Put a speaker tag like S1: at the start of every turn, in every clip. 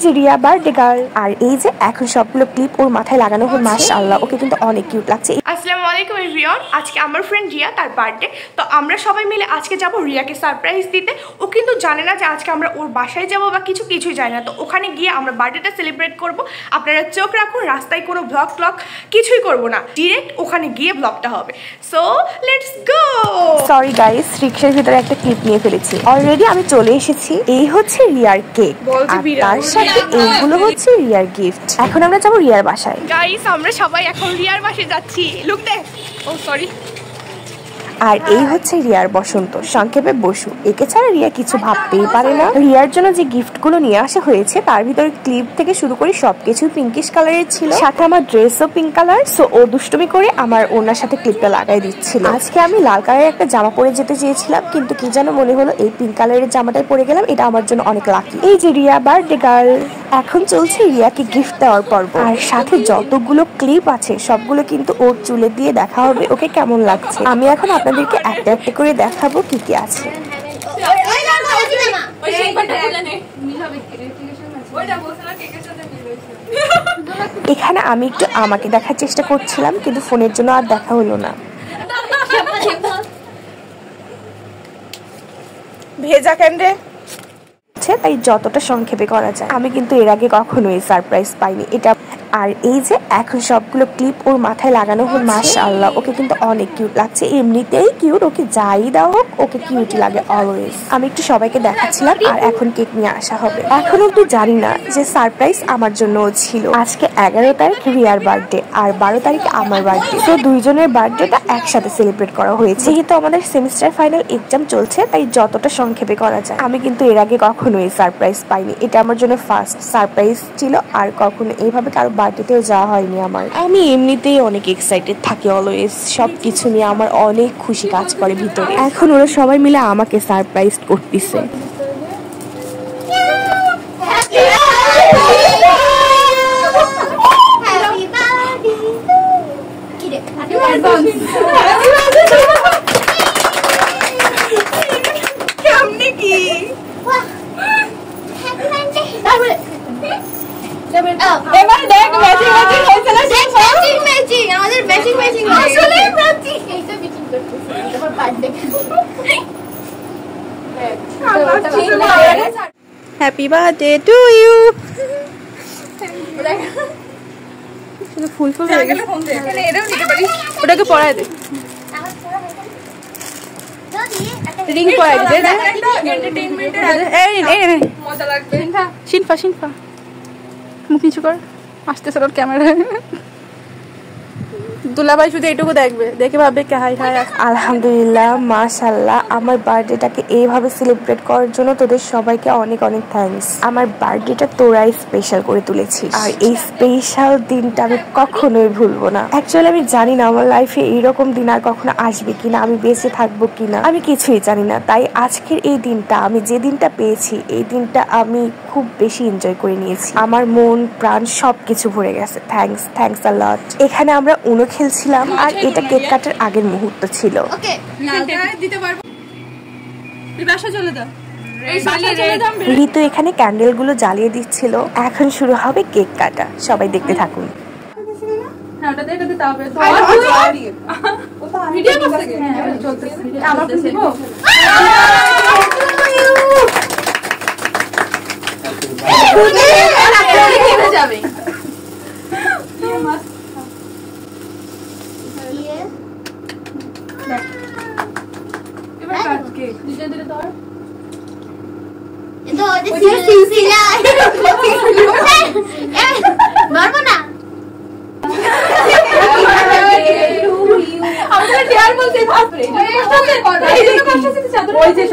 S1: যে Riya birthday girl, আর এই যে এখন সবগুলো ক্লিপ ওর মাথায় লাগানো হল। মাশাআল্লাহ, ওকে কিন্তু অনেক কিউট লাগছে।
S2: আসসালামু আলাইকুম এভরিওয়ান, আজকে আমার ফ্রেন্ড রিয়া তার বার্থডে, তো আমরা সবাই মিলে আজকে যাব রিয়াকে সারপ্রাইজ দিতে। ও কিন্তু জানে না যে আজকে আমরা ওর বাসায় যাব বা কিছুই জানে না, তো ওখানে গিয়ে আমরা বার্থডেটা সেলিব্রেট করব। আপনারা চোখ রাখুন, রাস্তায় কোনো ব্লগ কিছুই করব না, ডিরেক্ট ওখানে গিয়ে ব্লগটা হবে। So let's go.
S1: Sorry guys, রিক্সার ভিতরে একটা ক্লিপ নিয়ে ফেলেছি। অলরেডি আমি চলে এসেছি। এই হচ্ছে রিয়ার কেক, আর তার সাথে এইগুলো হচ্ছে রিয়ার গিফট। এখন আমরা যাবো রিয়ার বাসায়।
S2: গাইস আমরা সবাই এখন রিয়ার বাসায় যাচ্ছি। লুক দে, ও সরি।
S1: আর এই হচ্ছে রিয়ার বসন্ত, সংক্ষেপে বসু। একে ছাড়া রিয়া কিছু ভাবতেই পারে না। রিয়ার জন্য যে গিফট গুলো নিয়ে আসা হয়েছে তার ভিতরে ক্লিপ থেকে শুরু করে সবকিছু পিঙ্কিশ কালারের ছিল, সাথে আমার ড্রেসও পিঙ্ক কালার। সো ও দুষ্টুমি করে আমার ওনার সাথে ক্লিপটা লাগাই দিচ্ছিল। আজকে আমি লাল কালারের একটা জামা পরে যেতে চেয়েছিলাম, কিন্তু কি যেন মনে হলো এই পিঙ্ক কালারের জামাটাই পরে গেলাম, এটা আমার জন্য অনেক লাকি। এই যে রিয়া বার্থডে গার্ল, এখন চলছে রিয়াকে গিফট দেওয়ার পর্ব। আর সাথে যতগুলো ক্লিপ আছে সবগুলো কিন্তু ওর চুলে দিয়ে দেখা হবে ওকে কেমন লাগছে। আমি এখন আপনাদেরকে একটা একটা করে দেখাবো কি কি আছে। এখানে আমি একটু আমাকে দেখার চেষ্টা করছিলাম, কিন্তু ফোনের জন্য আর দেখা হলো না।
S2: ভেজা ক্যান্ডে
S1: তাই যতটা সংক্ষেপে করা যায়। আমি কিন্তু এর আগে কখনোই সারপ্রাইজ পাইনি এটা। আর এই যে এখন সবগুলো ক্লিপ ওর মাথায় লাগানো হল। মাশাআল্লাহ, ওকে কিন্তু অনেক কিউট লাগছে। এমনিতেই কিউট, ওকে যাই দাও হোক ওকে কিউটই লাগে অলওয়েজ। আমি একটু সবাইকে দেখাচ্ছিলাম, আর এখন কেক নিয়ে আসা হবে। এখন একটু জানি না যে সারপ্রাইজ আমার জন্য ছিল। আজকে 11 তারিখ রিয়ার বার্থডে, আর 12 তারিখ আমার বার্থডে। তো দুইজনের বার্থডেটা একসাথে সেলিব্রেট করা হয়েছে। যেহেতু আমাদের সেমিস্টার ফাইনাল এক্সাম চলছে, তাই যতটা সংক্ষেপে করা যায়। আমি কিন্তু এর আগে কখনোই সারপ্রাইজ পাইনি, এটা আমার জন্য ফার্স্ট সারপ্রাইজ ছিল। আর কখনো এইভাবে কারো বার্থডেতেও যাওয়া হয়নি আমার। আমি এমনিতেই অনেক এক্সাইটেড থাকি অলওয়েজ, সবকিছু নিয়ে আমার অনেক খুশি কাজ করে ভিতরে। এখন ওরা সবাই মিলে আমাকে সারপ্রাইজ করতেছে।
S2: এবার দেখ ম্যাচিং হয়েছে না, ম্যাচিং আমাদের ম্যাচিং আসলে ম্যাচিং এইটা মিটিং করতেছি তারপর birthday. Happy birthday to you. ফুল ফুল হয়ে গেল, এটাও নিতে পারিস, ওটাকে পরায় দে, রিং পরায় দে। এন্টারটেইনমেন্টের মজা লাগবে। শিনফা মুখ নিচু কর, আসতেছে ওর ক্যামেরায়। দুলাভাই শুধু এইটুকু দেখবে, দেখে ভাববে কে হাই হাই।
S1: আলহামদুলিল্লাহ, মাশাআল্লাহ, আমার বার্থডেটাকে এইভাবে সেলিব্রেট করার জন্য তোদের সবাইকে অনেক অনেক থ্যাঙ্কস। আমার বার্থডেটা তোরাই স্পেশাল করে তুলেছিস, আর এই স্পেশাল দিনটা আমি কখনোই ভুলবো না। অ্যাকচুয়ালি আমি জানি না আমার লাইফে এইরকম দিন আর কখনো আসবে কিনা, আমি বেঁচে থাকবো কিনা, আমি কিছুই জানি না। তাই আজকের এই দিনটা, আমি যে দিনটা পেয়েছি, এই দিনটা আমি খুব বেশি এনজয় করে নিয়েছি। আমার মন প্রাণ সবকিছু ভরে গেছে। থ্যাঙ্কস আ লট। এখানে আমরা উনো খেলছিলাম, আর এটা কেক কাটার আগের মুহূর্ত ছিল। ঋতু এখানে ক্যান্ডেল গুলো জ্বালিয়ে দিচ্ছিল। এখন শুরু হবে কেক কাটা, সবাই দেখতে থাকুন।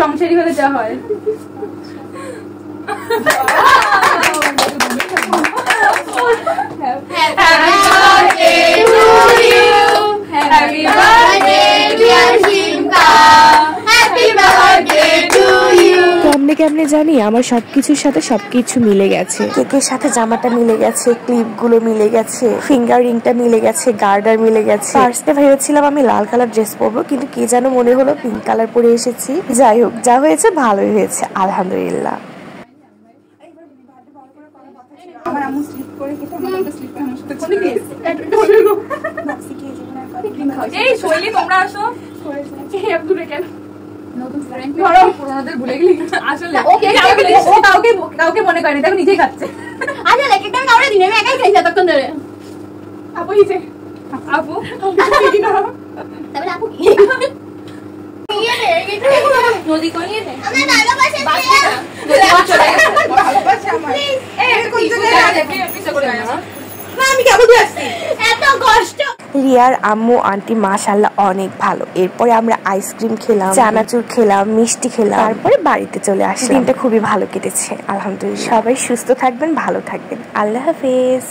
S2: সংসারী হলে যা হয়।
S1: কেমনে জানি আমার সবকিছুর সাথে সবকিছু মিলে গেছে। কেকের সাথে জামাটা মিলে গেছে, ক্লিপ গুলো মিলে গেছে, ফিঙ্গার রিংটা মিলে গেছে, গার্ডার মিলে গেছে। ফার্স্টে ভেবেছিলাম আমি লাল কালার ড্রেস পরবো, কিন্তু কি যেন মনে হলো পিঙ্ক কালার পরে এসেছি। যাই হোক, যা হয়েছে ভালোই হয়েছে, আলহামদুলিল্লাহ।
S3: আমার আম্মু স্লিপ করে গেছে, আমার একটা স্লিপ করে আমার সাথে চলে গেছে। এই শৈলী তোমরা আসো। এই আব্দুরে কেন নতুন ফ্রেন্ড ধরো পুরোনোদের ভুলে গেলি আসলে ওকে ও কাউকে মনে করে না, দেখো নিজেই খাচ্ছে। আচ্ছা লেকে কেন কাউরে দিনে আমি একাই খাই যতক্ষণ ধরে। আপু এই যে আপু তাহলে আপু কি নিয়ে রে নদী কোন নিয়ে রে আমরা ভালোবাসি চলে গেছে ভালোবাসি আমার এই কোন জায়গায় পিছে করে না আমি কেমন আসছি এত কষ্ট।
S1: রিয়ার আম্মু আন্টি মাশাআল্লাহ অনেক ভালো। এরপরে আমরা আইসক্রিম খেলাম, চানাচুর খেলাম, মিষ্টি খেলাম, তারপরে বাড়িতে চলে আসলাম। দিনটা খুবই ভালো কেটেছে আলহামদুলিল্লাহ। সবাই সুস্থ থাকবেন, ভালো থাকবেন। আল্লাহ হাফেজ।